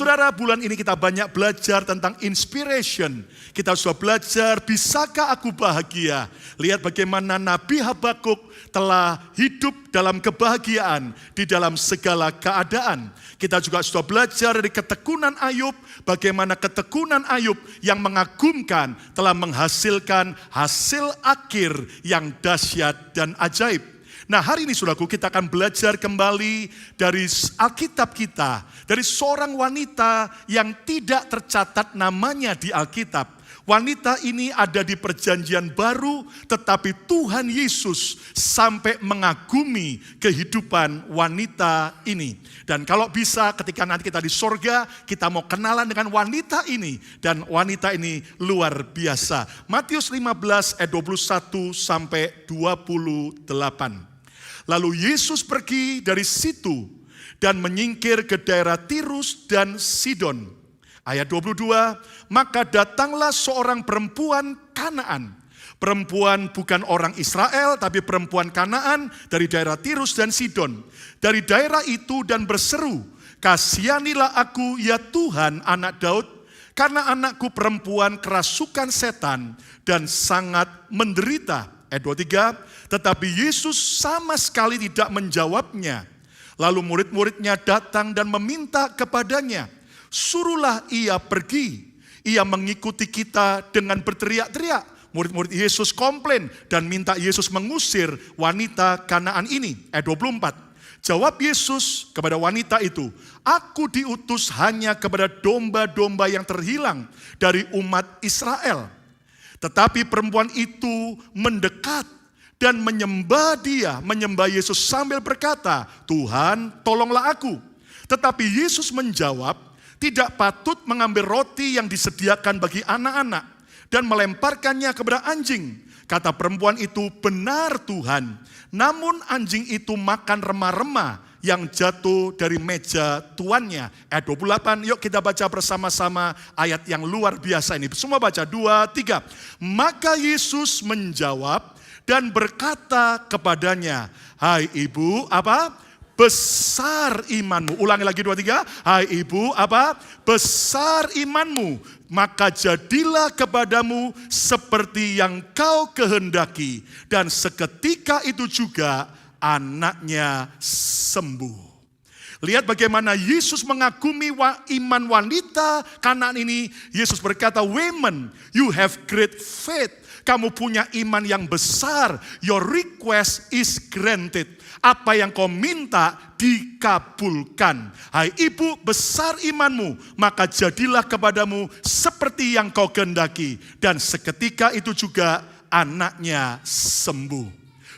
Saudara, bulan ini kita banyak belajar tentang inspiration. Kita sudah belajar, bisakah aku bahagia? Lihat bagaimana Nabi Habakuk telah hidup dalam kebahagiaan di dalam segala keadaan. Kita juga sudah belajar dari ketekunan Ayub, bagaimana ketekunan Ayub yang mengagumkan telah menghasilkan hasil akhir yang dahsyat dan ajaib. Nah, hari ini saudaraku, kita akan belajar kembali dari Alkitab kita, dari seorang wanita yang tidak tercatat namanya di Alkitab. Wanita ini ada di perjanjian baru, tetapi Tuhan Yesus sampai mengagumi kehidupan wanita ini. Dan kalau bisa ketika nanti kita di sorga, kita mau kenalan dengan wanita ini. Dan wanita ini luar biasa. Matius 15 ayat 21 sampai 28. Lalu Yesus pergi dari situ dan menyingkir ke daerah Tirus dan Sidon. Ayat 22, maka datanglah seorang perempuan Kanaan. Perempuan bukan orang Israel, tapi perempuan Kanaan dari daerah Tirus dan Sidon. Dari daerah itu dan berseru, kasihanilah aku ya Tuhan anak Daud, karena anakku perempuan kerasukan setan dan sangat menderita. Ayat 23, tetapi Yesus sama sekali tidak menjawabnya. Lalu murid-muridnya datang dan meminta kepadanya, suruhlah ia pergi. Ia mengikuti kita dengan berteriak-teriak. Murid-murid Yesus komplain dan minta Yesus mengusir wanita Kanaan ini. Ayat 24. Jawab Yesus kepada wanita itu, aku diutus hanya kepada domba-domba yang terhilang dari umat Israel. Tetapi perempuan itu mendekat dan menyembah Yesus sambil berkata, Tuhan tolonglah aku. Tetapi Yesus menjawab, tidak patut mengambil roti yang disediakan bagi anak-anak dan melemparkannya kepada anjing. Kata perempuan itu, benar Tuhan, namun anjing itu makan remah-remah yang jatuh dari meja tuannya. Ayat 28, yuk kita baca bersama-sama ayat yang luar biasa ini. Semua baca, 2, 3. Maka Yesus menjawab dan berkata kepadanya, hai ibu, apa? Besar imanmu. Ulangi lagi 2, 3. Hai ibu, apa? Besar imanmu. Maka jadilah kepadamu seperti yang kau kehendaki. Dan seketika itu juga anaknya sembuh. Lihat bagaimana Yesus mengagumi iman wanita Kanaan ini. Yesus berkata, women, you have great faith. Kamu punya iman yang besar. Your request is granted. Apa yang kau minta dikabulkan. Hai ibu, besar imanmu, maka jadilah kepadamu seperti yang kau kehendaki. Dan seketika itu juga anaknya sembuh.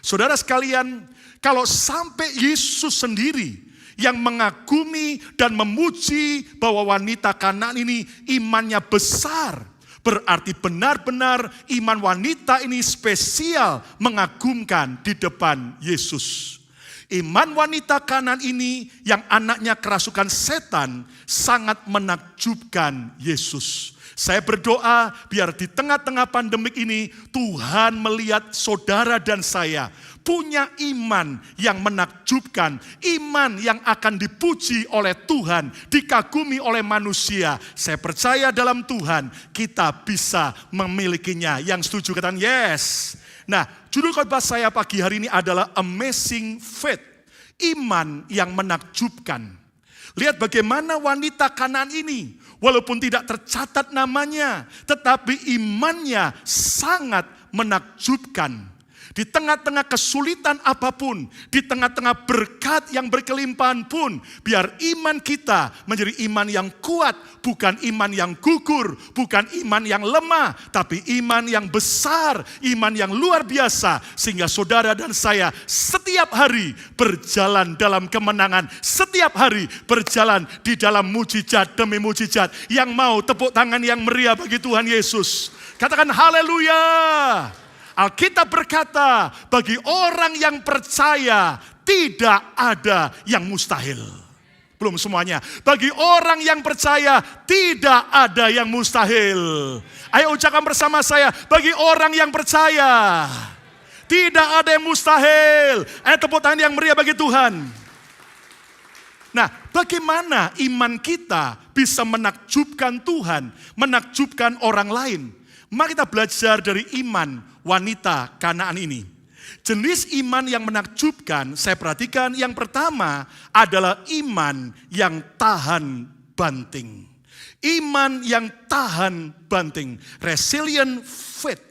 Saudara sekalian, kalau sampai Yesus sendiri yang mengagumi dan memuji bahwa wanita Kanaan ini imannya besar, berarti benar-benar iman wanita ini spesial mengagumkan di depan Yesus. Iman wanita Kanaan ini yang anaknya kerasukan setan sangat menakjubkan Yesus. Saya berdoa biar di tengah-tengah pandemik ini Tuhan melihat saudara dan saya punya iman yang menakjubkan, iman yang akan dipuji oleh Tuhan, dikagumi oleh manusia. Saya percaya dalam Tuhan kita bisa memilikinya. Yang setuju katakan yes. Nah, judul khotbah saya pagi hari ini adalah Amazing Faith, iman yang menakjubkan. Lihat bagaimana wanita Kanaan ini, walaupun tidak tercatat namanya, tetapi imannya sangat menakjubkan. Di tengah-tengah kesulitan apapun, di tengah-tengah berkat yang berkelimpahan pun, biar iman kita menjadi iman yang kuat, bukan iman yang gugur, bukan iman yang lemah, tapi iman yang besar, iman yang luar biasa, sehingga saudara dan saya setiap hari berjalan dalam kemenangan, setiap hari berjalan di dalam mujizat demi mujizat. Yang mau tepuk tangan yang meriah bagi Tuhan Yesus. Katakan haleluya. Alkitab berkata, bagi orang yang percaya tidak ada yang mustahil. Belum semuanya. Bagi orang yang percaya tidak ada yang mustahil. Ayo ucapkan bersama saya, bagi orang yang percaya tidak ada yang mustahil. Ayo tepuk tangan yang meriah bagi Tuhan. Nah, bagaimana iman kita bisa menakjubkan Tuhan, menakjubkan orang lain? Mari kita belajar dari iman wanita Kanaan ini. Jenis iman yang menakjubkan, saya perhatikan yang pertama adalah iman yang tahan banting. Iman yang tahan banting, resilient faith.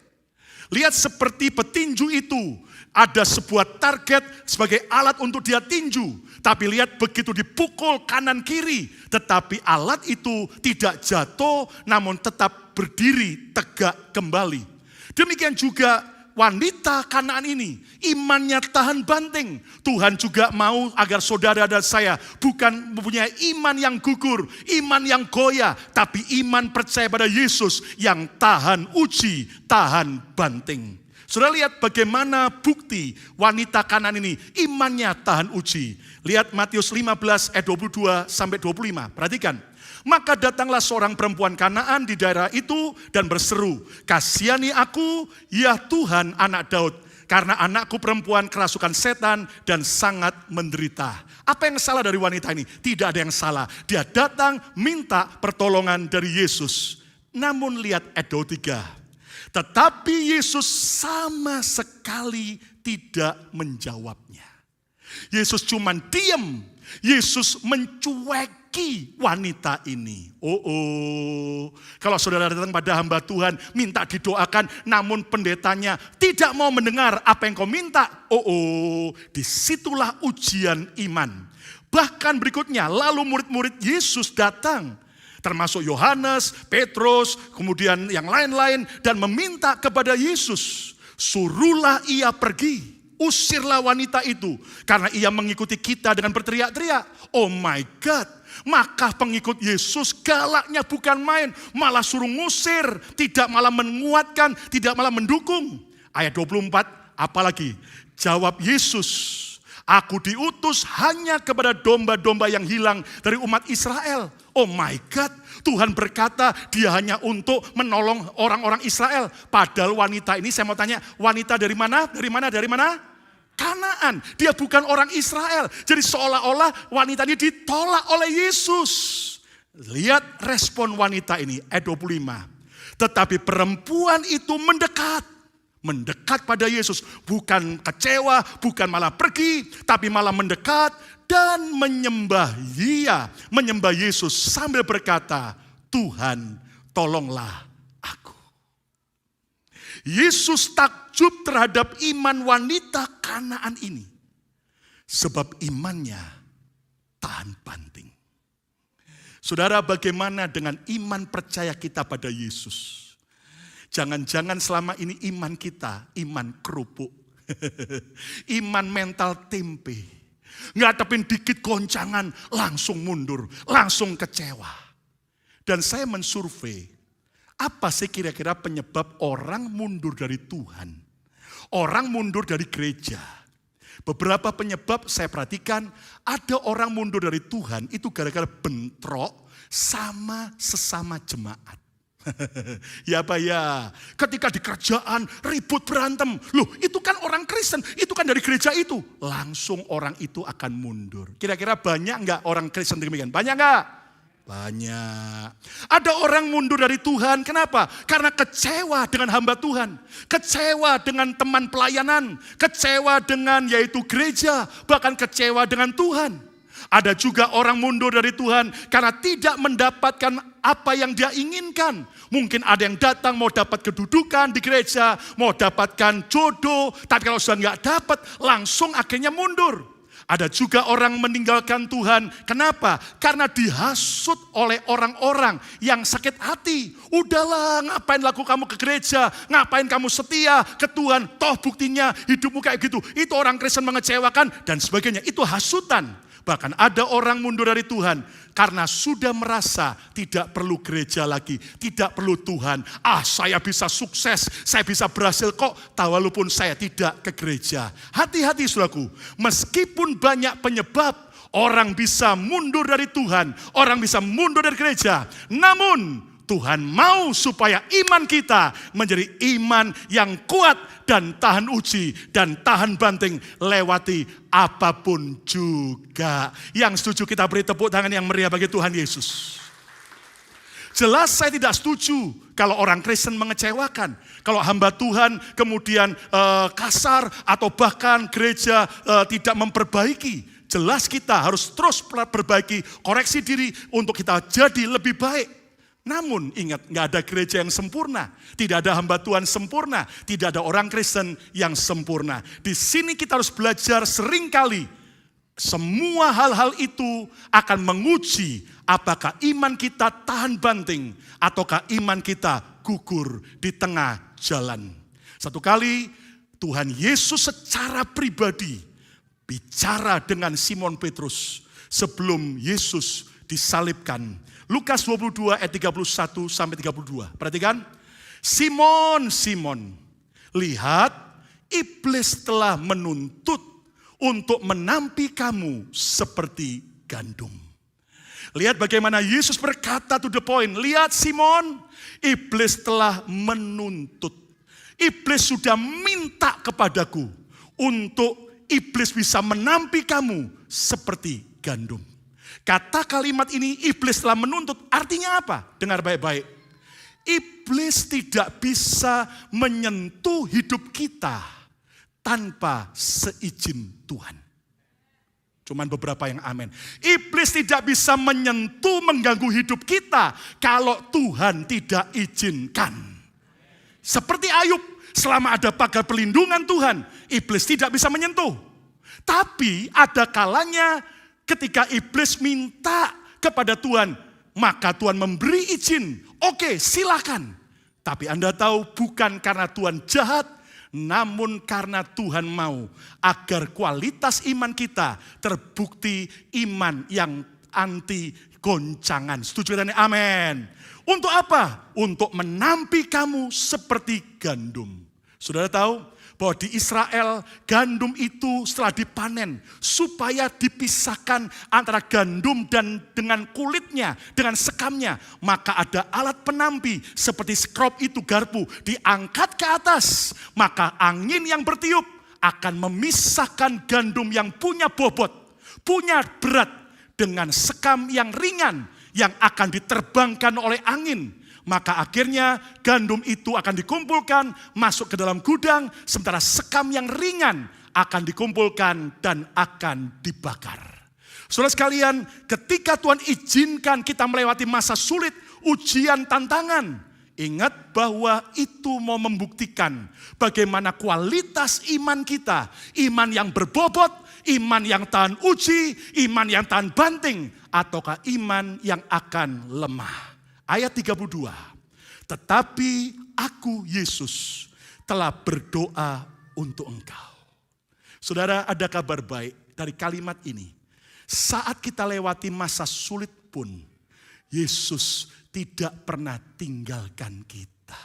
Lihat seperti petinju itu, ada sebuah target sebagai alat untuk dia tinju. Tapi lihat begitu dipukul kanan kiri, tetapi alat itu tidak jatuh, namun tetap berdiri tegak kembali. Demikian juga wanita Kanaan ini, imannya tahan banting. Tuhan juga mau agar saudara dan saya bukan mempunyai iman yang gugur, iman yang goyah, tapi iman percaya pada Yesus yang tahan uji, tahan banting. Saudara lihat bagaimana bukti wanita Kanaan ini, imannya tahan uji. Lihat Matius 15 ayat 22 sampai 25, perhatikan. Maka datanglah seorang perempuan Kanaan di daerah itu dan berseru, "Kasihani aku, ya Tuhan, anak Daud, karena anakku perempuan kerasukan setan dan sangat menderita." Apa yang salah dari wanita ini? Tidak ada yang salah. Dia datang minta pertolongan dari Yesus. Namun lihat ayat 23. Tetapi Yesus sama sekali tidak menjawabnya. Yesus cuma diam. Yesus mencueki wanita ini. Kalau saudara datang pada hamba Tuhan, minta didoakan, namun pendetanya tidak mau mendengar apa yang kau minta. Disitulah ujian iman. Bahkan berikutnya, lalu murid-murid Yesus datang, termasuk Yohanes, Petrus, kemudian yang lain-lain, dan meminta kepada Yesus, suruhlah ia pergi. Usirlah wanita itu, karena ia mengikuti kita dengan berteriak-teriak. Oh my God, maka pengikut Yesus galaknya bukan main, malah suruh ngusir, tidak malah menguatkan, tidak malah mendukung. Ayat 24, apalagi jawab Yesus, aku diutus hanya kepada domba-domba yang hilang dari umat Israel. Oh my God, Tuhan berkata dia hanya untuk menolong orang-orang Israel. Padahal wanita ini, saya mau tanya, wanita dari mana? Dari mana? Dari mana? Kanaan. Dia bukan orang Israel. Jadi seolah-olah wanita ini ditolak oleh Yesus. Lihat respon wanita ini, ayat 25. Tetapi perempuan itu mendekat pada Yesus. Bukan kecewa, bukan malah pergi, tapi malah mendekat dan menyembah Dia. Menyembah Yesus sambil berkata, Tuhan, tolonglah aku. Yesus takjub terhadap iman wanita Kanaan ini. Sebab imannya tahan banting. Saudara, bagaimana dengan iman percaya kita pada Yesus? Jangan-jangan selama ini iman kita, iman kerupuk. Iman mental tempe. Ngadepin dikit goncangan, langsung mundur, langsung kecewa. Dan saya mensurvei, apa sih kira-kira penyebab orang mundur dari Tuhan? Orang mundur dari gereja. Beberapa penyebab saya perhatikan, ada orang mundur dari Tuhan itu gara-gara bentrok sama sesama jemaat. Ya Pak ya, ketika di kerjaan ribut berantem, loh itu kan orang Kristen, itu kan dari gereja itu. Langsung orang itu akan mundur. Kira-kira banyak enggak orang Kristen demikian? Banyak enggak? Banyak. Ada orang mundur dari Tuhan, kenapa? Karena kecewa dengan hamba Tuhan. Kecewa dengan teman pelayanan. Kecewa dengan yaitu gereja. Bahkan kecewa dengan Tuhan. Ada juga orang mundur dari Tuhan karena tidak mendapatkan apa yang dia inginkan. Mungkin ada yang datang mau dapat kedudukan di gereja, mau dapatkan jodoh. Tapi kalau sudah nggak dapat, langsung akhirnya mundur. Ada juga orang meninggalkan Tuhan. Kenapa? Karena dihasut oleh orang-orang yang sakit hati. Udahlah, ngapain laku kamu ke gereja? Ngapain kamu setia ke Tuhan? Toh buktinya hidupmu kayak gitu. Itu orang Kristen mengecewakan dan sebagainya. Itu hasutan. Bahkan ada orang mundur dari Tuhan karena sudah merasa tidak perlu gereja lagi, tidak perlu Tuhan. Saya bisa sukses, saya bisa berhasil kok, walaupun saya tidak ke gereja. Hati-hati saudaraku, meskipun banyak penyebab orang bisa mundur dari Tuhan, orang bisa mundur dari gereja. Namun Tuhan mau supaya iman kita menjadi iman yang kuat dan tahan uji dan tahan banting lewati apapun juga. Yang setuju kita beri tepuk tangan yang meriah bagi Tuhan Yesus. Jelas saya tidak setuju kalau orang Kristen mengecewakan. Kalau hamba Tuhan kemudian kasar atau bahkan gereja tidak memperbaiki. Jelas kita harus terus perbaiki, koreksi diri untuk kita jadi lebih baik. Namun ingat, nggak ada gereja yang sempurna, tidak ada hamba Tuhan sempurna, tidak ada orang Kristen yang sempurna. Di sini kita harus belajar seringkali, semua hal-hal itu akan menguji apakah iman kita tahan banting ataukah iman kita gugur di tengah jalan. Satu kali Tuhan Yesus secara pribadi bicara dengan Simon Petrus sebelum Yesus disalibkan. Lukas 22 ayat 31 sampai 32. Perhatikan. Simon, Simon, lihat iblis telah menuntut untuk menampi kamu seperti gandum. Lihat bagaimana Yesus berkata to the point. Lihat Simon, iblis telah menuntut. Iblis sudah minta kepadaku untuk iblis bisa menampi kamu seperti gandum. Kata kalimat ini iblis telah menuntut, artinya apa? Dengar baik-baik. Iblis tidak bisa menyentuh hidup kita tanpa seizin Tuhan. Cuman beberapa yang amin. Iblis tidak bisa menyentuh, mengganggu hidup kita kalau Tuhan tidak izinkan. Seperti Ayub, selama ada pagar perlindungan Tuhan, iblis tidak bisa menyentuh. Tapi ada kalanya ketika iblis minta kepada Tuhan, maka Tuhan memberi izin. Oke, silakan. Tapi Anda tahu bukan karena Tuhan jahat, namun karena Tuhan mau agar kualitas iman kita terbukti iman yang anti goncangan. Setuju katanya? Amin. Untuk apa? Untuk menampi kamu seperti gandum. Saudara tahu bahwa di Israel gandum itu setelah dipanen supaya dipisahkan antara gandum dan dengan kulitnya, dengan sekamnya, maka ada alat penampi seperti skrob itu garpu diangkat ke atas, maka angin yang bertiup akan memisahkan gandum yang punya bobot, punya berat dengan sekam yang ringan yang akan diterbangkan oleh angin. Maka akhirnya gandum itu akan dikumpulkan, masuk ke dalam gudang, sementara sekam yang ringan akan dikumpulkan dan akan dibakar. Saudara sekalian, ketika Tuhan izinkan kita melewati masa sulit, ujian, tantangan, ingat bahwa itu mau membuktikan bagaimana kualitas iman kita, iman yang berbobot, iman yang tahan uji, iman yang tahan banting, ataukah iman yang akan lemah. Ayat 32, tetapi aku Yesus telah berdoa untuk engkau. Saudara, ada kabar baik dari kalimat ini. Saat kita lewati masa sulit pun, Yesus tidak pernah tinggalkan kita.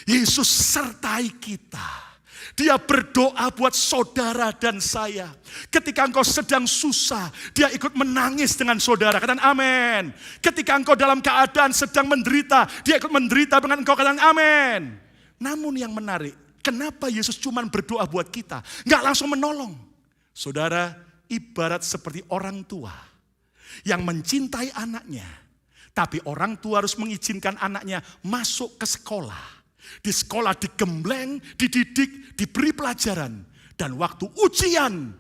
Yesus sertai kita. Dia berdoa buat saudara dan saya. Ketika engkau sedang susah, dia ikut menangis dengan saudara. Katakan amin. Ketika engkau dalam keadaan sedang menderita, dia ikut menderita dengan engkau. Katakan amin. Namun yang menarik, kenapa Yesus cuma berdoa buat kita? Enggak langsung menolong. Saudara, ibarat seperti orang tua yang mencintai anaknya. Tapi orang tua harus mengizinkan anaknya masuk ke sekolah. Di sekolah digembleng, dididik, diberi pelajaran. Dan waktu ujian,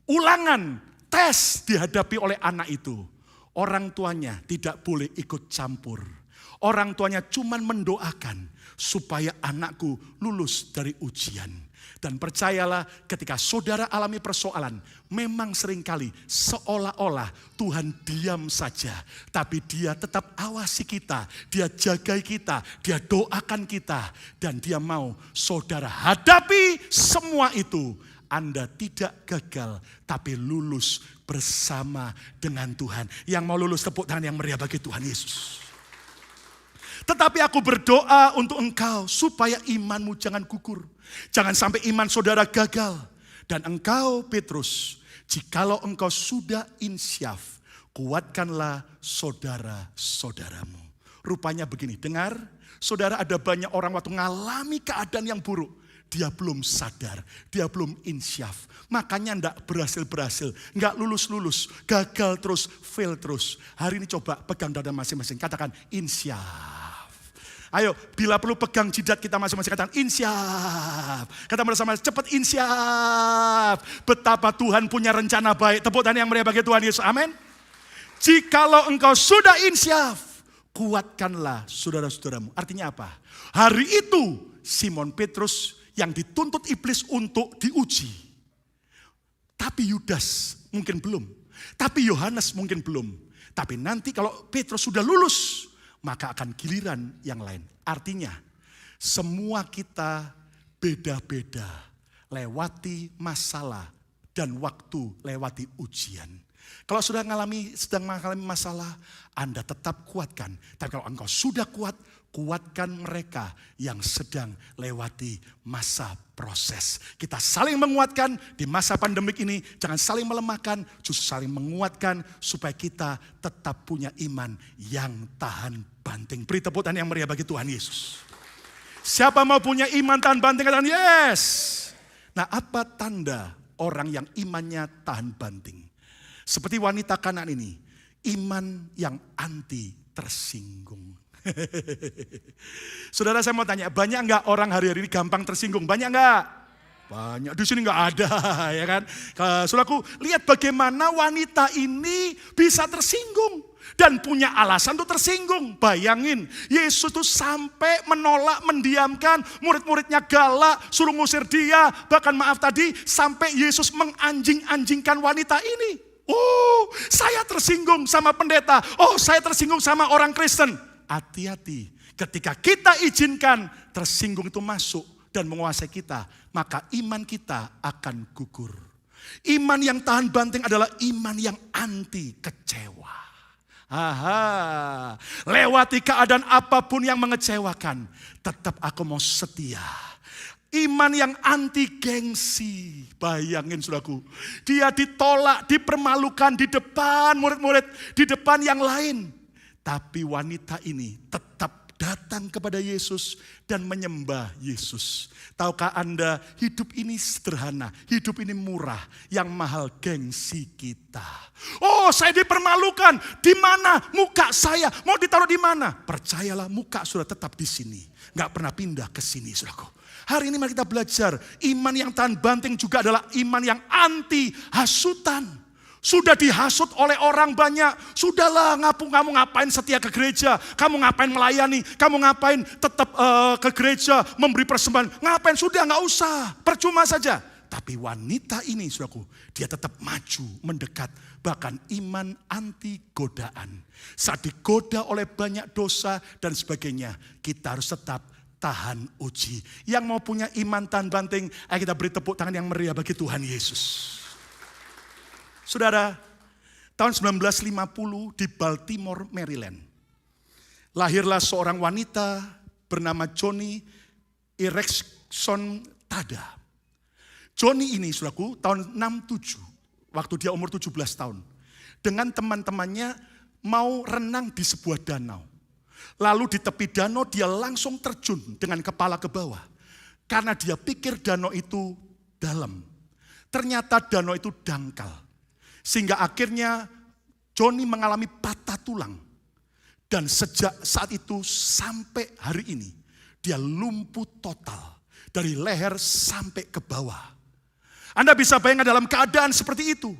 ulangan, tes dihadapi oleh anak itu. Orang tuanya tidak boleh ikut campur. Orang tuanya cuma mendoakan supaya anakku lulus dari ujian. Dan percayalah ketika saudara alami persoalan, memang seringkali seolah-olah Tuhan diam saja. Tapi dia tetap awasi kita, dia jagai kita, dia doakan kita. Dan dia mau saudara hadapi semua itu. Anda tidak gagal, tapi lulus bersama dengan Tuhan. Yang mau lulus tepuk tangan yang meriah bagi Tuhan Yesus. Tetapi aku berdoa untuk engkau supaya imanmu jangan gugur. Jangan sampai iman saudara gagal. Dan engkau Petrus, jikalau engkau sudah insyaf, kuatkanlah saudara-saudaramu. Rupanya begini, dengar, saudara, ada banyak orang waktu mengalami keadaan yang buruk, dia belum sadar, dia belum insyaf. Makanya enggak berhasil-berhasil, enggak lulus-lulus, gagal terus, fail terus. Hari ini coba pegang dada masing-masing, katakan insyaf. Ayo, bila perlu pegang jidat kita masing-masing, katakan insyaf. Kata bersama, cepat insyaf. Betapa Tuhan punya rencana baik. Tepuk tangan yang meriah bagi Tuhan Yesus, amin. Jikalau engkau sudah insyaf, kuatkanlah saudara-saudaramu. Artinya apa? Hari itu Simon Petrus yang dituntut iblis untuk diuji. Tapi Yudas mungkin belum. Tapi Yohanes mungkin belum. Tapi nanti kalau Petrus sudah lulus, maka akan giliran yang lain. Artinya semua kita beda-beda lewati masalah dan waktu lewati ujian. Kalau sedang mengalami masalah, Anda tetap kuatkan. Tapi kalau engkau sudah kuat, kuatkan mereka yang sedang lewati masa proses. Kita saling menguatkan di masa pandemik ini. Jangan saling melemahkan, justru saling menguatkan supaya kita tetap punya iman yang tahan banting. Beri tepuk tangan yang meriah bagi Tuhan Yesus. Siapa mau punya iman tahan banting? Katakan yes. Nah, apa tanda orang yang imannya tahan banting? Seperti wanita Kanaan ini, iman yang anti tersinggung. Saudara, saya mau tanya, banyak enggak orang hari-hari ini gampang tersinggung? Banyak enggak? Banyak, di sini enggak ada, ya kan? Saudaraku, lihat bagaimana wanita ini bisa tersinggung dan punya alasan untuk tersinggung. Bayangin, Yesus itu sampai menolak, mendiamkan, murid-muridnya galak, suruh ngusir dia. Bahkan maaf tadi, sampai Yesus menganjing-anjingkan wanita ini. Oh, saya tersinggung sama pendeta. Oh, saya tersinggung sama orang Kristen. Hati-hati, ketika kita izinkan tersinggung itu masuk dan menguasai kita, maka iman kita akan gugur. Iman yang tahan banting adalah iman yang anti kecewa. Lewati keadaan apapun yang mengecewakan, tetap aku mau setia. Iman yang anti gengsi. Bayangin saudaraku, dia ditolak, dipermalukan di depan murid-murid, di depan yang lain. Tapi wanita ini tetap datang kepada Yesus dan menyembah Yesus. Tahukah Anda, hidup ini sederhana, hidup ini murah, yang mahal gengsi kita. Oh, saya dipermalukan, di mana muka saya? Mau ditaruh di mana? Percayalah, muka sudah tetap di sini, nggak pernah pindah ke sini, saudaraku. Hari ini mari kita belajar, iman yang tahan banting juga adalah iman yang anti hasutan. Sudah dihasut oleh orang banyak, sudahlah kamu ngapain setia ke gereja, kamu ngapain melayani, kamu ngapain tetap ke gereja memberi persembahan, ngapain, sudah nggak usah, percuma saja. Tapi wanita ini saudaraku, dia tetap maju, mendekat, bahkan iman anti godaan. Saat digoda oleh banyak dosa dan sebagainya, kita harus tetap tahan uji. Yang mau punya iman tahan banting, ayo kita beri tepuk tangan yang meriah bagi Tuhan Yesus. Saudara, tahun 1950 di Baltimore, Maryland, lahirlah seorang wanita bernama Joni Ereckson Tada. Joni ini, saudaraku, tahun 67, waktu dia umur 17 tahun, dengan teman-temannya mau renang di sebuah danau. Lalu di tepi danau dia langsung terjun dengan kepala ke bawah. Karena dia pikir danau itu dalam. Ternyata danau itu dangkal. Sehingga akhirnya Joni mengalami patah tulang. Dan sejak saat itu sampai hari ini, dia lumpuh total. Dari leher sampai ke bawah. Anda bisa bayangkan dalam keadaan seperti itu.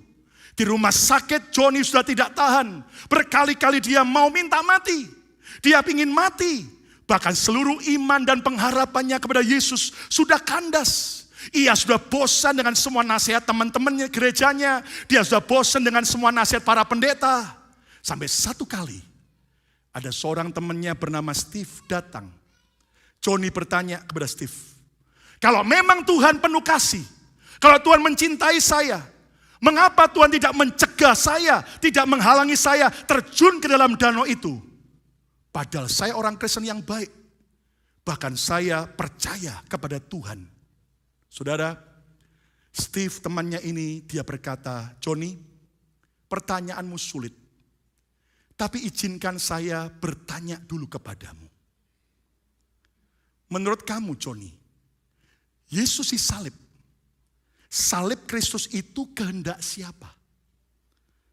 Di rumah sakit Joni sudah tidak tahan. Berkali-kali dia mau minta mati. Dia ingin mati. Bahkan seluruh iman dan pengharapannya kepada Yesus sudah kandas. Ia sudah bosan dengan semua nasihat teman-temannya gerejanya. Dia sudah bosan dengan semua nasihat para pendeta. Sampai satu kali ada seorang temannya bernama Steve datang. Joni bertanya kepada Steve, kalau memang Tuhan penuh kasih, kalau Tuhan mencintai saya, mengapa Tuhan tidak mencegah saya, tidak menghalangi saya terjun ke dalam danau itu? Padahal saya orang Kristen yang baik. Bahkan saya percaya kepada Tuhan. Saudara, Steve temannya ini dia berkata, Joni, pertanyaanmu sulit. Tapi izinkan saya bertanya dulu kepadamu. Menurut kamu, Joni, Yesus disalib. Salib Kristus itu kehendak siapa?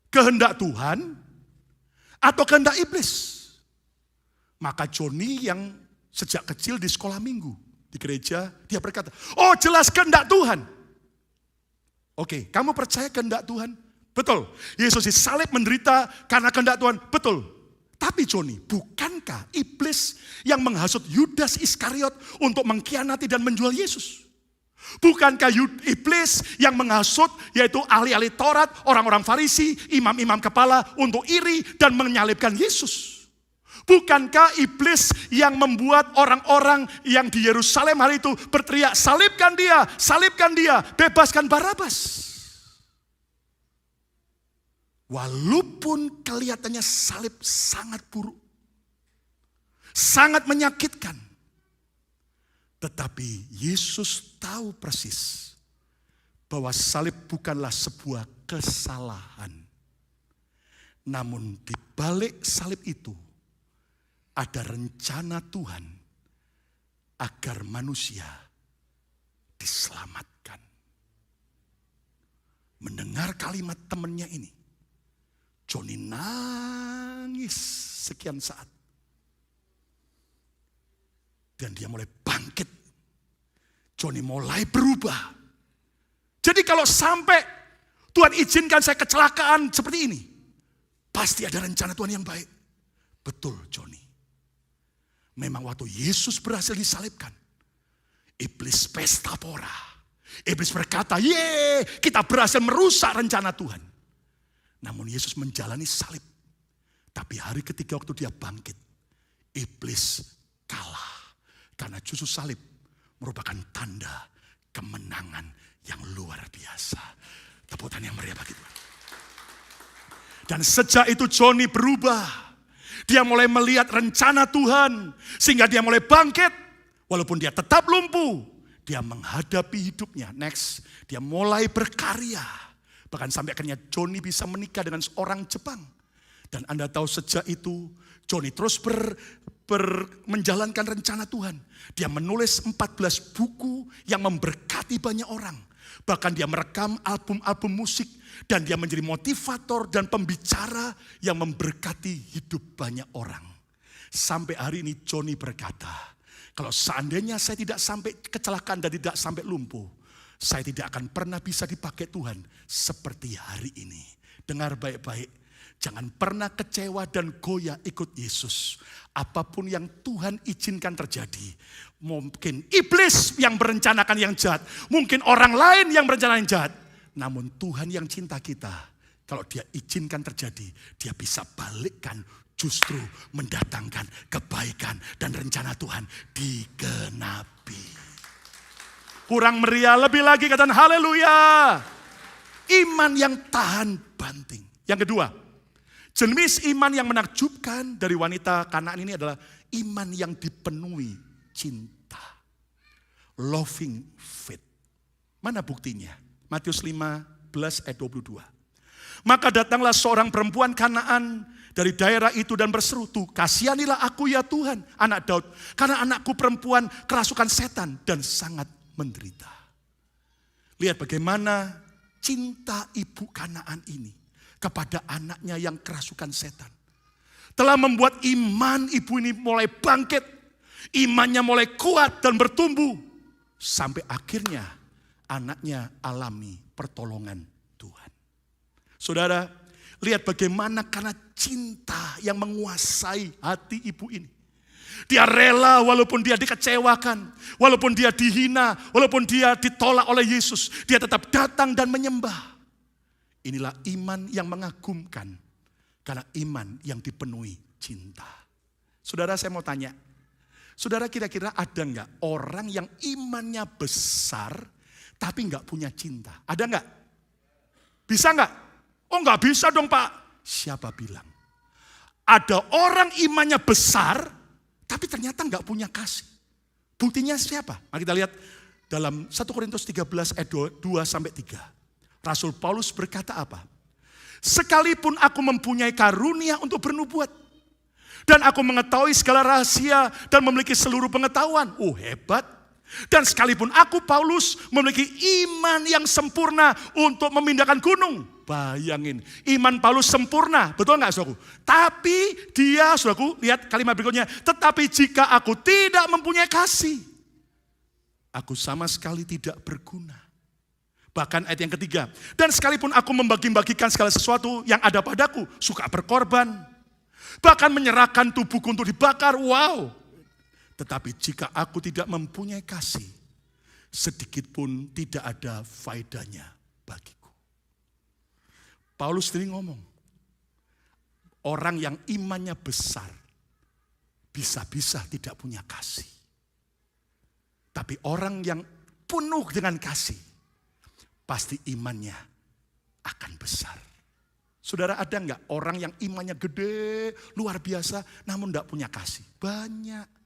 Kehendak Tuhan atau kehendak iblis? Maka Joni yang sejak kecil di sekolah minggu, di gereja, dia berkata, oh jelas kehendak Tuhan. Oke, kamu percaya kehendak Tuhan? Betul. Yesus disalib menderita karena kehendak Tuhan? Betul. Tapi Joni, bukankah iblis yang menghasut Yudas Iskariot untuk mengkhianati dan menjual Yesus? Bukankah iblis yang menghasut yaitu ahli-ahli Taurat, orang-orang Farisi, imam-imam kepala untuk iri dan menyalibkan Yesus? Bukankah iblis yang membuat orang-orang yang di Yerusalem hari itu berteriak, salibkan dia, bebaskan Barabas? Walaupun kelihatannya salib sangat buruk, sangat menyakitkan, tetapi Yesus tahu persis bahwa salib bukanlah sebuah kesalahan. Namun di balik salib itu ada rencana Tuhan agar manusia diselamatkan. Mendengar kalimat temannya ini, Joni nangis sekian saat. Dan dia mulai bangkit. Joni mulai berubah. Jadi kalau sampai Tuhan izinkan saya kecelakaan seperti ini, pasti ada rencana Tuhan yang baik. Betul, Joni. Memang waktu Yesus berhasil disalibkan, iblis pesta pora. Iblis berkata, ye, kita berhasil merusak rencana Tuhan. Namun Yesus menjalani salib. Tapi hari ketiga waktu dia bangkit, iblis kalah. Karena justru salib merupakan tanda kemenangan yang luar biasa. Tepuk tangan yang meriah bagi Tuhan. Dan sejak itu Joni berubah. Dia mulai melihat rencana Tuhan. Sehingga dia mulai bangkit. Walaupun dia tetap lumpuh. Dia menghadapi hidupnya. Next, dia mulai berkarya. Bahkan sampai akhirnya Joni bisa menikah dengan seorang Jepang. Dan Anda tahu sejak itu Joni terus menjalankan rencana Tuhan. Dia menulis 14 buku yang memberkati banyak orang. Bahkan dia merekam album-album musik. Dan dia menjadi motivator dan pembicara yang memberkati hidup banyak orang. Sampai hari ini Joni berkata, kalau seandainya saya tidak sampai kecelakaan dan tidak sampai lumpuh, saya tidak akan pernah bisa dipakai Tuhan seperti hari ini. Dengar baik-baik, jangan pernah kecewa dan goyah ikut Yesus. Apapun yang Tuhan izinkan terjadi. Mungkin iblis yang merencanakan yang jahat. Mungkin orang lain yang merencanakan yang jahat. Namun Tuhan yang cinta kita, kalau dia izinkan terjadi, dia bisa balikkan, justru mendatangkan kebaikan dan rencana Tuhan digenapi. Kurang meriah, lebih lagi katakan haleluya. Iman yang tahan banting. Yang kedua, jenis iman yang menakjubkan dari wanita Kanaan ini adalah iman yang dipenuhi cinta. Loving faith. Mana buktinya? Matius 15 ayat 22. Maka datanglah seorang perempuan Kanaan dari daerah itu dan berseru, tuh kasihanilah aku ya Tuhan, anak Daud. Karena anakku perempuan kerasukan setan dan sangat menderita. Lihat bagaimana cinta ibu Kanaan ini kepada anaknya yang kerasukan setan. Telah membuat iman ibu ini mulai bangkit. Imannya mulai kuat dan bertumbuh. Sampai akhirnya anaknya alami pertolongan Tuhan. Saudara, lihat bagaimana karena cinta yang menguasai hati ibu ini. Dia rela walaupun dia dikecewakan, walaupun dia dihina, walaupun dia ditolak oleh Yesus. Dia tetap datang dan menyembah. Inilah iman yang mengagumkan. Karena iman yang dipenuhi cinta. Saudara, saya mau tanya. Saudara, kira-kira ada enggak orang yang imannya besar tapi enggak punya cinta? Ada enggak? Bisa enggak? Oh enggak bisa dong Pak. Siapa bilang? Ada orang imannya besar tapi ternyata enggak punya kasih. Buktinya siapa? Mari kita lihat dalam 1 Korintus 13 ayat 2-3. Rasul Paulus berkata apa? Sekalipun aku mempunyai karunia untuk bernubuat. Dan aku mengetahui segala rahasia dan memiliki seluruh pengetahuan. Oh, hebat. Dan sekalipun aku, Paulus, memiliki iman yang sempurna untuk memindahkan gunung. Bayangin, iman Paulus sempurna, betul nggak saudaraku? Tapi dia, saudaraku, lihat kalimat berikutnya. Tetapi jika aku tidak mempunyai kasih, aku sama sekali tidak berguna. Bahkan ayat yang ketiga, dan sekalipun aku membagi-bagikan segala sesuatu yang ada padaku, suka berkorban, bahkan menyerahkan tubuhku untuk dibakar, wow. Tetapi jika aku tidak mempunyai kasih, sedikit pun tidak ada faedahnya bagiku. Paulus sendiri ngomong, orang yang imannya besar, bisa-bisa tidak punya kasih. Tapi orang yang penuh dengan kasih, pasti imannya akan besar. Saudara, ada enggak orang yang imannya gede, luar biasa, namun enggak punya kasih? Banyak.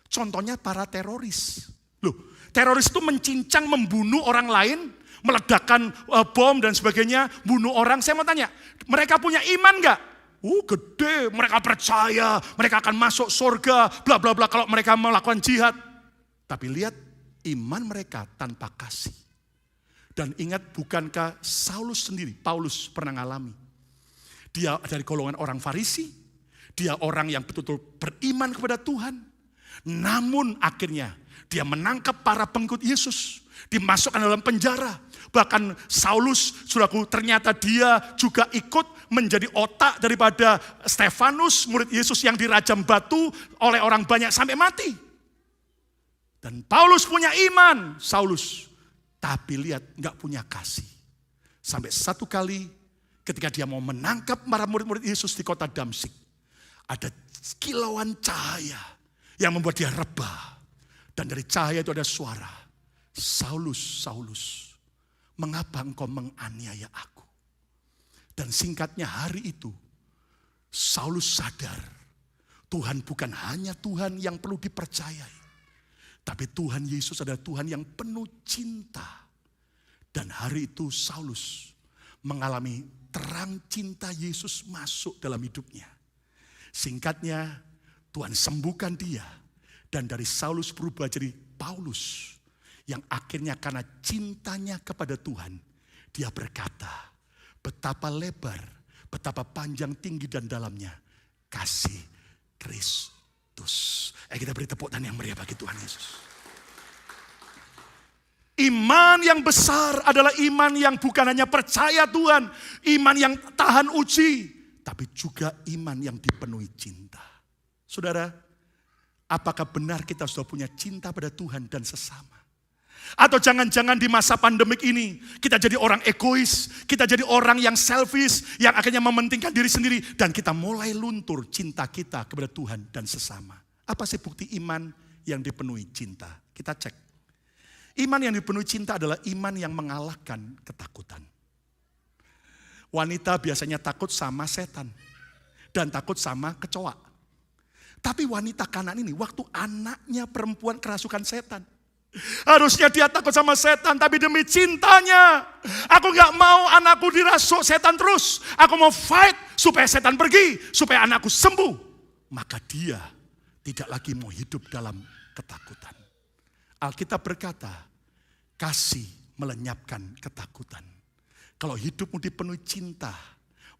Contohnya para teroris. Loh, teroris itu mencincang, membunuh orang lain, meledakkan bom dan sebagainya, bunuh orang. Saya mau tanya, mereka punya iman enggak? Gede, mereka percaya, mereka akan masuk surga, bla bla bla kalau mereka melakukan jihad. Tapi lihat iman mereka tanpa kasih. Dan ingat, bukankah Saulus sendiri, Paulus pernah ngalami. Dia dari golongan orang Farisi, dia orang yang betul-betul beriman kepada Tuhan. Namun akhirnya dia menangkap para pengikut Yesus, dimasukkan dalam penjara. Bahkan Saulus, saudaraku, ternyata dia juga ikut menjadi otak daripada Stefanus, murid Yesus yang dirajam batu oleh orang banyak sampai mati. Dan Paulus punya iman, Saulus. Tapi lihat, enggak punya kasih. Sampai satu kali ketika dia mau menangkap para murid-murid Yesus di kota Damsyik, ada kilauan cahaya yang membuat dia rebah. Dan dari cahaya itu ada suara, Saulus, Saulus, mengapa engkau menganiaya aku? Dan singkatnya hari itu, Saulus sadar, Tuhan bukan hanya Tuhan yang perlu dipercayai, tapi Tuhan Yesus adalah Tuhan yang penuh cinta. Dan hari itu Saulus mengalami terang cinta Yesus masuk dalam hidupnya. Singkatnya, Tuhan sembuhkan dia. Dan dari Saulus berubah jadi Paulus. Yang akhirnya karena cintanya kepada Tuhan, dia berkata, betapa lebar, betapa panjang, tinggi dan dalamnya kasih Kristus. Kita beri tepuk tangan yang meriah bagi Tuhan Yesus. Iman yang besar adalah iman yang bukan hanya percaya Tuhan, iman yang tahan uji, tapi juga iman yang dipenuhi cinta. Saudara, apakah benar kita sudah punya cinta pada Tuhan dan sesama? Atau jangan-jangan di masa pandemik ini kita jadi orang egois, kita jadi orang yang selfish, yang akhirnya mementingkan diri sendiri, dan kita mulai luntur cinta kita kepada Tuhan dan sesama. Apa sih bukti iman yang dipenuhi cinta? Kita cek. Iman yang dipenuhi cinta adalah iman yang mengalahkan ketakutan. Wanita biasanya takut sama setan dan takut sama kecoa. Tapi wanita Kanaan ini waktu anaknya perempuan kerasukan setan, harusnya dia takut sama setan, tapi demi cintanya, aku gak mau anakku dirasuk setan terus. Aku mau fight supaya setan pergi, supaya anakku sembuh. Maka dia tidak lagi mau hidup dalam ketakutan. Alkitab berkata, kasih melenyapkan ketakutan. Kalau hidupmu dipenuhi cinta,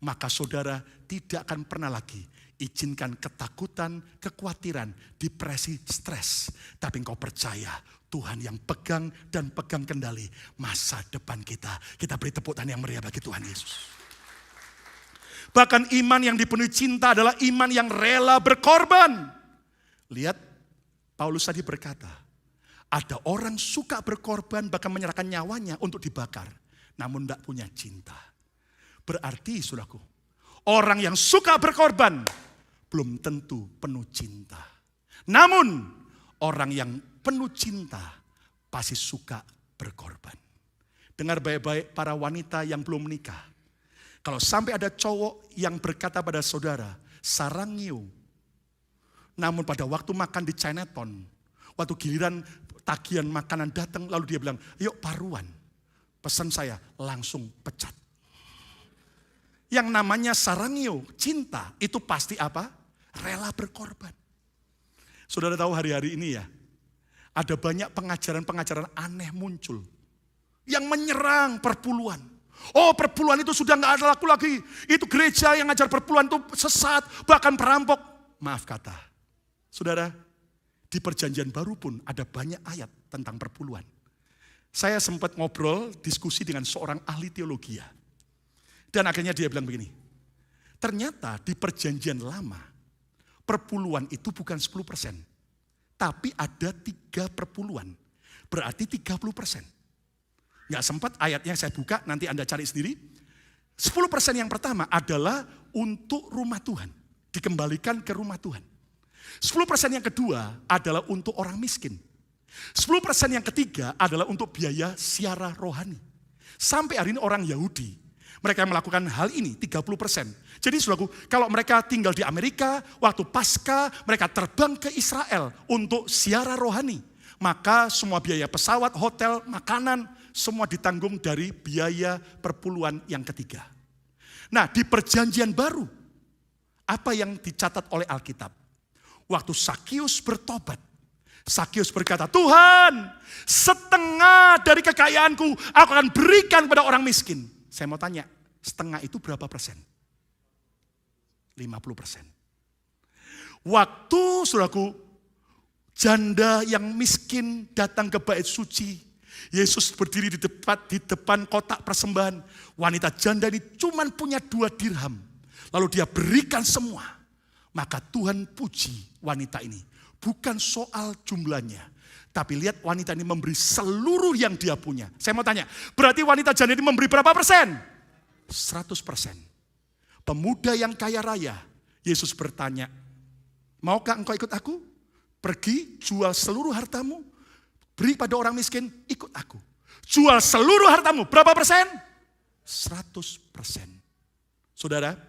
maka saudara tidak akan pernah lagi izinkan ketakutan, kekhawatiran, depresi, stres. Tapi engkau percaya Tuhan yang pegang dan pegang kendali masa depan kita. Kita beri tepuk tangan yang meriah bagi Tuhan Yesus. Bahkan iman yang dipenuhi cinta adalah iman yang rela berkorban. Lihat, Paulus tadi berkata, ada orang suka berkorban bahkan menyerahkan nyawanya untuk dibakar, namun tidak punya cinta. Berarti, saudaraku, orang yang suka berkorban belum tentu penuh cinta. Namun, orang yang penuh cinta pasti suka berkorban. Dengar baik-baik para wanita yang belum menikah. Kalau sampai ada cowok yang berkata pada saudara, sarangio. Namun pada waktu makan di Chinatown, waktu giliran tagihan makanan datang, lalu dia bilang, yuk paruan. Pesan saya, langsung pecat. Yang namanya sarangio, cinta, itu pasti apa? Rela berkorban. Saudara tahu hari-hari ini ya, ada banyak pengajaran-pengajaran aneh muncul. Yang menyerang perpuluhan. Oh, perpuluhan itu sudah gak ada laku lagi. Itu gereja yang ngajar perpuluhan itu sesat, bahkan perampok. Maaf kata, saudara, di perjanjian baru pun ada banyak ayat tentang perpuluhan. Saya sempat ngobrol, diskusi dengan seorang ahli teologi. Dan akhirnya dia bilang begini, ternyata di perjanjian lama, perpuluhan itu bukan 10%, tapi ada 3 perpuluhan, berarti 30%. Nggak sempat ayatnya saya buka, nanti Anda cari sendiri. 10% yang pertama adalah untuk rumah Tuhan, dikembalikan ke rumah Tuhan. 10% yang kedua adalah untuk orang miskin. 10% yang ketiga adalah untuk biaya ziarah rohani. Sampai hari ini orang Yahudi, mereka melakukan hal ini 30%. Jadi saudaraku, kalau mereka tinggal di Amerika, waktu Paskah mereka terbang ke Israel untuk ziarah rohani. Maka semua biaya pesawat, hotel, makanan, semua ditanggung dari biaya perpuluhan yang ketiga. Nah, di perjanjian baru, apa yang dicatat oleh Alkitab? Waktu Sakius bertobat, Sakius berkata, Tuhan, setengah dari kekayaanku aku akan berikan pada orang miskin. Saya mau tanya, setengah itu berapa persen? 50%. Waktu saudaraku, janda yang miskin datang ke bait suci, Yesus berdiri di depan kotak persembahan. Wanita janda ini cuma punya 2 dirham. Lalu dia berikan semua. Maka Tuhan puji wanita ini. Bukan soal jumlahnya. Tapi lihat wanita ini memberi seluruh yang dia punya. Saya mau tanya, berarti wanita janda ini memberi berapa persen? 100%. Pemuda yang kaya raya, Yesus bertanya, maukah engkau ikut aku? Pergi, jual seluruh hartamu, beri pada orang miskin, ikut aku. Jual seluruh hartamu, berapa persen? 100%. Saudara,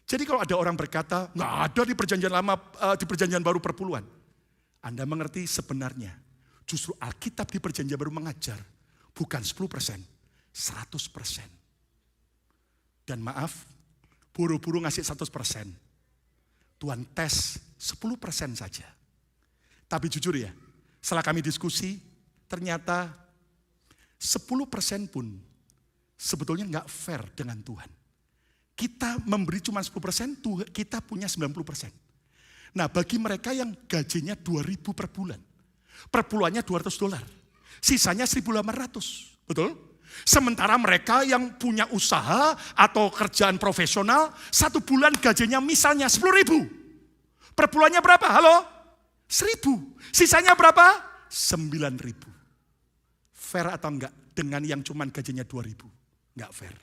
jadi kalau ada orang berkata, nggak ada di perjanjian lama, di perjanjian baru perpuluhan. Anda mengerti sebenarnya, justru Alkitab di perjanjian baru mengajar, bukan 10%, 100%. Dan maaf, buru-buru ngasih 100%. Tuhan tes 10% saja. Tapi jujur ya, setelah kami diskusi, ternyata 10% pun sebetulnya nggak fair dengan Tuhan. Kita memberi cuma 10%, kita punya 90%. Nah, bagi mereka yang gajinya 2.000 per bulan, per bulannya $200, sisanya 1.800, betul? Sementara mereka yang punya usaha atau kerjaan profesional, 1 bulan gajinya misalnya 10.000. Per bulannya berapa? Halo? 1.000. Sisanya berapa? 9.000. Fair atau enggak dengan yang cuma gajinya 2.000? Enggak fair.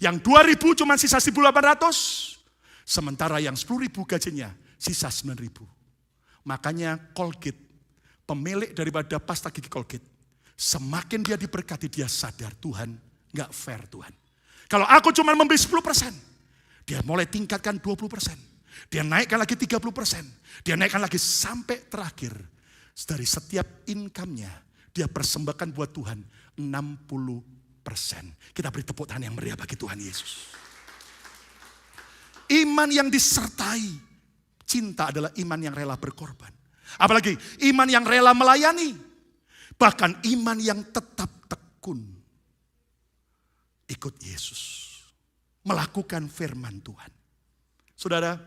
Yang 2.000 cuma sisa 1.800, sementara yang 10.000 gajinya sisa 9.000. Makanya Colgate, pemilik daripada pasta gigi Colgate, semakin dia diberkati, dia sadar Tuhan enggak fair Tuhan. Kalau aku cuma memberi 10%, dia mulai tingkatkan 20%. Dia naikkan lagi 30%. Dia naikkan lagi sampai terakhir. Dari setiap income-nya, dia persembahkan buat Tuhan 60%. Kita beri tepuk tangan yang meriah bagi Tuhan Yesus. Iman yang disertai cinta adalah iman yang rela berkorban. Apalagi iman yang rela melayani. Bahkan iman yang tetap tekun. Ikut Yesus. Melakukan firman Tuhan. Saudara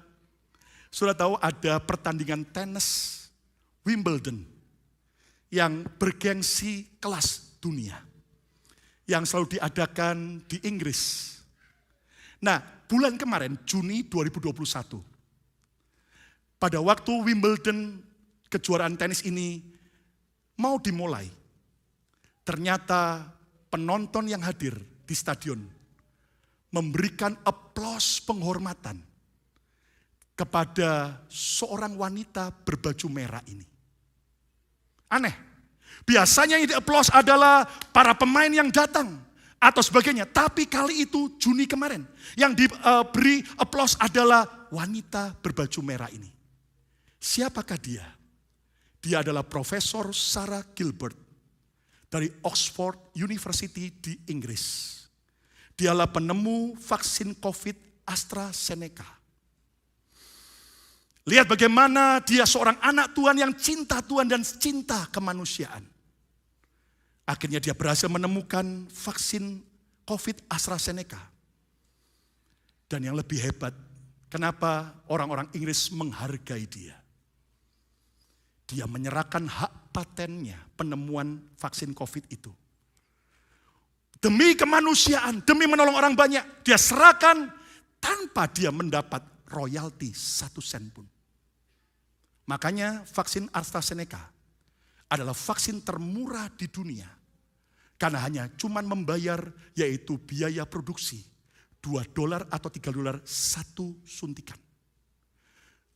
tahu ada pertandingan tenis Wimbledon yang bergengsi kelas dunia. Yang selalu diadakan di Inggris. Nah, bulan kemarin, Juni 2021. Pada waktu Wimbledon, kejuaraan tenis ini mau dimulai. Ternyata penonton yang hadir di stadion memberikan aplaus penghormatan kepada seorang wanita berbaju merah ini. Aneh. Biasanya yang di-aplaus adalah para pemain yang datang atau sebagainya. Tapi kali itu Juni kemarin yang diberi aplaus adalah wanita berbaju merah ini. Siapakah dia? Dia adalah Profesor Sarah Gilbert dari Oxford University di Inggris. Dialah penemu vaksin COVID AstraZeneca. Lihat bagaimana dia seorang anak Tuhan yang cinta Tuhan dan cinta kemanusiaan. Akhirnya dia berhasil menemukan vaksin COVID AstraZeneca. Dan yang lebih hebat, kenapa orang-orang Inggris menghargai dia? Dia menyerahkan hak patennya penemuan vaksin COVID itu. Demi kemanusiaan, demi menolong orang banyak, dia serahkan tanpa dia mendapat royalti 1 sen pun. Makanya vaksin AstraZeneca adalah vaksin termurah di dunia. Karena hanya cuman membayar yaitu biaya produksi $2 atau $3 satu suntikan.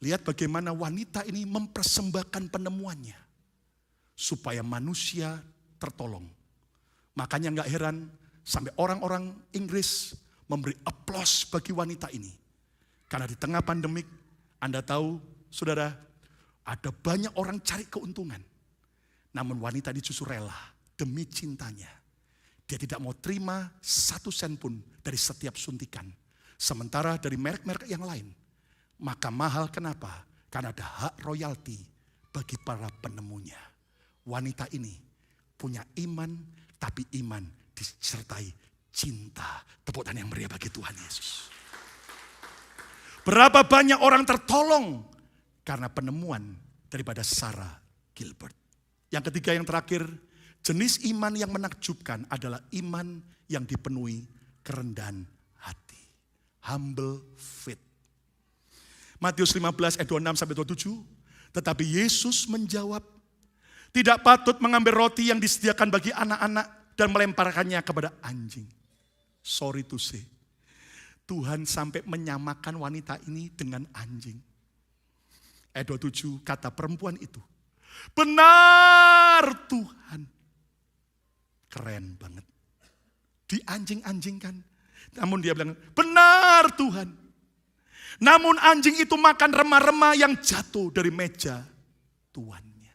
Lihat bagaimana wanita ini mempersembahkan penemuannya supaya manusia tertolong. Makanya gak heran sampai orang-orang Inggris memberi aplaus bagi wanita ini. Karena di tengah pandemik, Anda tahu saudara, ada banyak orang cari keuntungan. Namun wanita ini justru rela demi cintanya. Dia tidak mau terima 1 sen pun dari setiap suntikan. Sementara dari merek-merek yang lain, maka mahal. Kenapa? Karena ada hak royalti bagi para penemunya. Wanita ini punya iman, tapi iman disertai cinta. Tepuk tangan yang meriah bagi Tuhan Yesus. Berapa banyak orang tertolong karena penemuan daripada Sarah Gilbert. Yang ketiga, yang terakhir, jenis iman yang menakjubkan adalah iman yang dipenuhi kerendahan hati. Humble faith. Matius 15 ayat 26-27. Tetapi Yesus menjawab, tidak patut mengambil roti yang disediakan bagi anak-anak dan melemparkannya kepada anjing. Sorry to say, Tuhan sampai menyamakan wanita ini dengan anjing. Ayat 27, kata perempuan itu, benar Tuhan. Keren banget. Dianjing-anjingkan. Namun dia bilang, benar Tuhan. Namun anjing itu makan remah-remah yang jatuh dari meja tuannya.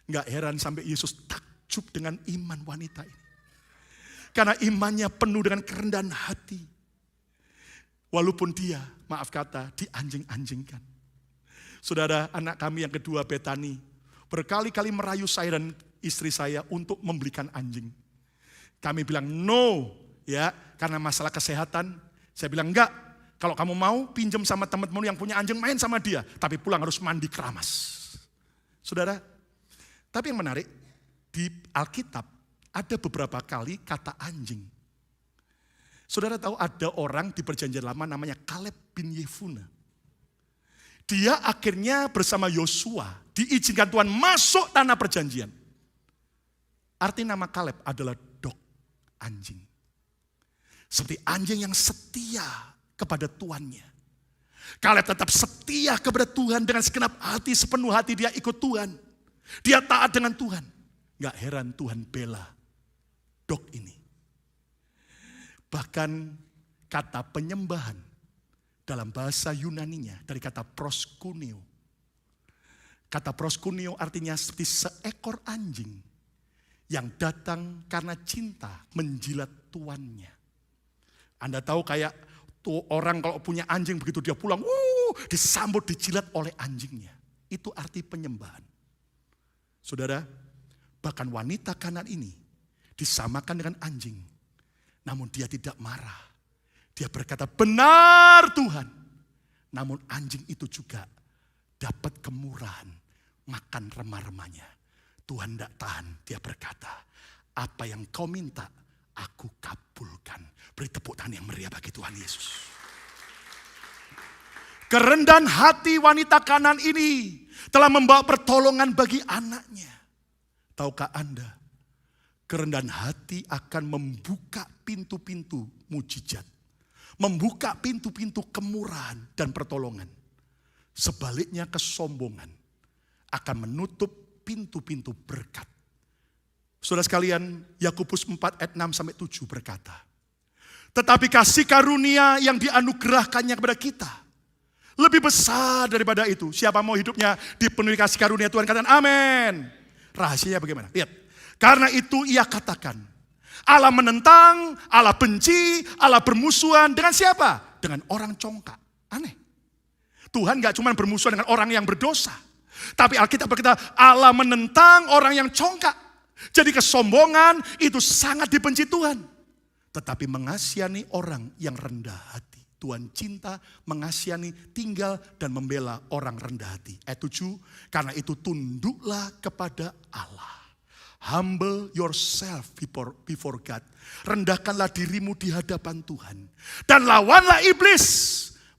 Enggak heran sampai Yesus takjub dengan iman wanita ini. Karena imannya penuh dengan kerendahan hati. Walaupun dia, maaf kata, dianjing-anjingkan. Saudara, anak kami yang kedua, Betani, berkali-kali merayu saya dan istri saya untuk membelikan anjing. Kami bilang no, ya, karena masalah kesehatan. Saya bilang enggak, kalau kamu mau pinjam sama teman-teman yang punya anjing, main sama dia. Tapi pulang harus mandi keramas. Saudara, tapi yang menarik, di Alkitab ada beberapa kali kata anjing. Saudara tahu ada orang di perjanjian lama namanya Kaleb bin Yefune. Dia akhirnya bersama Yosua diizinkan Tuhan masuk tanah perjanjian. Arti nama Kaleb adalah dog, anjing. Seperti anjing yang setia kepada tuannya. Kaleb tetap setia kepada Tuhan dengan segenap hati, sepenuh hati dia ikut Tuhan. Dia taat dengan Tuhan. Gak heran Tuhan bela dog ini. Bahkan kata penyembahan dalam bahasa Yunaninya dari kata proskuneo. Kata proskuneo artinya seperti seekor anjing yang datang karena cinta menjilat tuannya. Anda tahu kayak tuh orang kalau punya anjing begitu dia pulang, disambut dijilat oleh anjingnya. Itu arti penyembahan. Saudara, bahkan wanita Kanaan ini disamakan dengan anjing. Namun dia tidak marah. Dia berkata, benar Tuhan. Namun anjing itu juga dapat kemurahan. Makan remah-remahnya. Tuhan tidak tahan. Dia berkata, apa yang kau minta, aku kabulkan. Beri tepuk tangan yang meriah bagi Tuhan Yesus. Kerendahan hati wanita Kanaan ini telah membawa pertolongan bagi anaknya. Tahukah Anda? Kerendahan hati akan membuka pintu-pintu mujizat. Membuka pintu-pintu kemurahan dan pertolongan. Sebaliknya kesombongan akan menutup pintu-pintu berkat. Saudara sekalian, Yakobus 4 ayat 6-7 berkata, tetapi kasih karunia yang dianugerahkannya kepada kita lebih besar daripada itu. Siapa mau hidupnya dipenuhi kasih karunia Tuhan, katakan amin. Rahasianya bagaimana? Lihat. Karena itu ia katakan, Allah menentang, Allah benci, Allah bermusuhan dengan siapa? Dengan orang congkak. Aneh. Tuhan gak cuma bermusuhan dengan orang yang berdosa. Tapi Alkitab berkata Allah menentang orang yang congkak. Jadi kesombongan itu sangat dibenci Tuhan. Tetapi mengasihani orang yang rendah hati. Tuhan cinta, mengasihani, tinggal dan membela orang rendah hati. Ayat 7, karena itu tunduklah kepada Allah. Humble yourself before God. Rendahkanlah dirimu di hadapan Tuhan. Dan lawanlah iblis.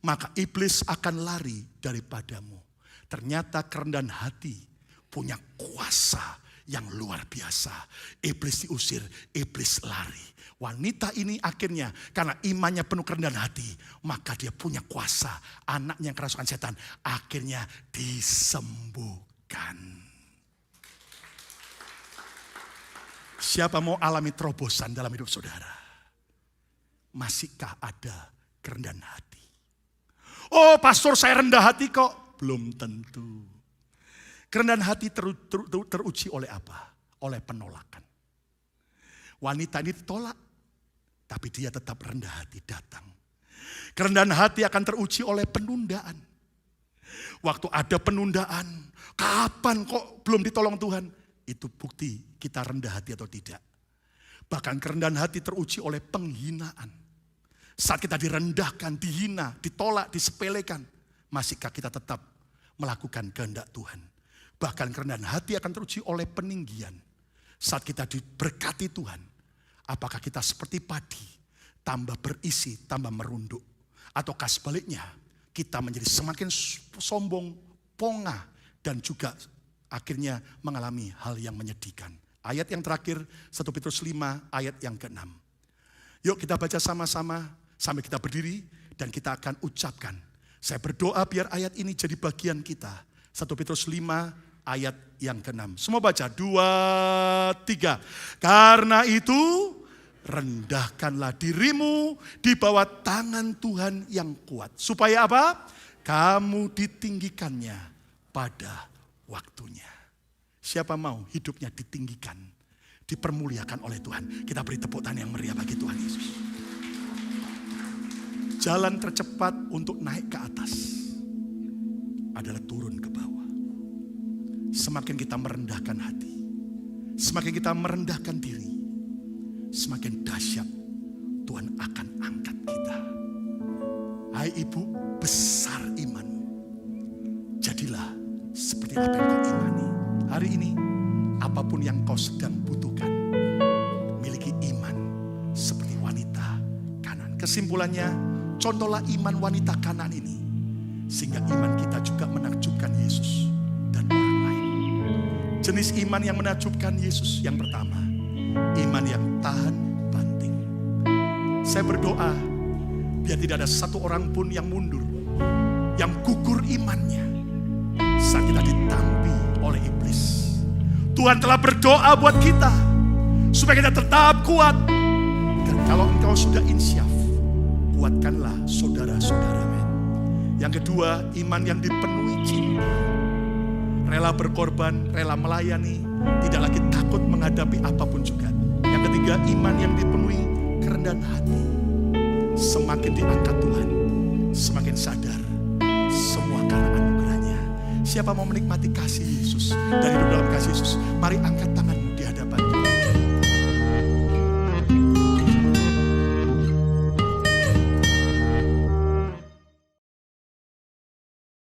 Maka iblis akan lari daripadamu. Ternyata kerendahan hati punya kuasa yang luar biasa. Iblis diusir, iblis lari. Wanita ini akhirnya karena imannya penuh kerendahan hati, maka dia punya kuasa. Anaknya yang kerasukan setan akhirnya disembuhkan. Siapa mau alami terobosan dalam hidup saudara? Masihkah ada kerendahan hati? Oh pastor saya rendah hati kok. Belum tentu. Kerendahan hati teruji oleh apa? Oleh penolakan. Wanita ini ditolak, tapi dia tetap rendah hati datang. Kerendahan hati akan teruji oleh penundaan. Waktu ada penundaan, kapan kok belum ditolong Tuhan? Itu bukti kita rendah hati atau tidak. Bahkan kerendahan hati teruji oleh penghinaan. Saat kita direndahkan, dihina, ditolak, disepelekan, masihkah kita tetap melakukan kehendak Tuhan? Bahkan kerendahan hati akan teruji oleh peninggian. Saat kita diberkati Tuhan, apakah kita seperti padi, tambah berisi, tambah merunduk? Ataukah sebaliknya, kita menjadi semakin sombong, pongah, dan juga akhirnya mengalami hal yang menyedihkan. Ayat yang terakhir, 1 Petrus 5 ayat yang ke-6. Yuk kita baca sama-sama sampai kita berdiri dan kita akan ucapkan. Saya berdoa biar ayat ini jadi bagian kita. 1 Petrus 5 ayat yang ke-6. Semua baca, 2, 3. Karena itu rendahkanlah dirimu di bawah tangan Tuhan yang kuat. Supaya apa? Kamu ditinggikannya pada waktunya. Siapa mau hidupnya ditinggikan, dipermuliakan oleh Tuhan? Kita beri tepuk tangan yang meriah bagi Tuhan Yesus. Jalan tercepat untuk naik ke atas adalah turun ke bawah. Semakin kita merendahkan hati, semakin kita merendahkan diri, semakin dahsyat Tuhan akan angkat kita. Hai ibu, besar imanmu. Jadilah seperti apa yang kau imani. Hari ini, apapun yang kau sedang butuhkan, miliki iman seperti wanita Kanaan. Kesimpulannya, contohlah iman wanita Kanaan ini, sehingga iman kita juga menakjubkan Yesus dan orang lain. Jenis iman yang menakjubkan Yesus yang pertama, iman yang tahan banting. Saya berdoa, biar tidak ada satu orang pun yang mundur, yang gugur imannya saat kita ditampi oleh iblis. Tuhan telah berdoa buat kita supaya kita tetap kuat. Dan kalau engkau sudah insyaf, kuatkanlah saudara-saudara. Yang kedua, iman yang dipenuhi cinta. Rela berkorban, rela melayani, tidak lagi takut menghadapi apapun juga. Yang ketiga, iman yang dipenuhi kerendahan hati. Semakin diangkat Tuhan, semakin sadar semua karena anugerahnya. Siapa mau menikmati kasih Yesus dan hidup dalam kasih Yesus? Mari angkat tangan.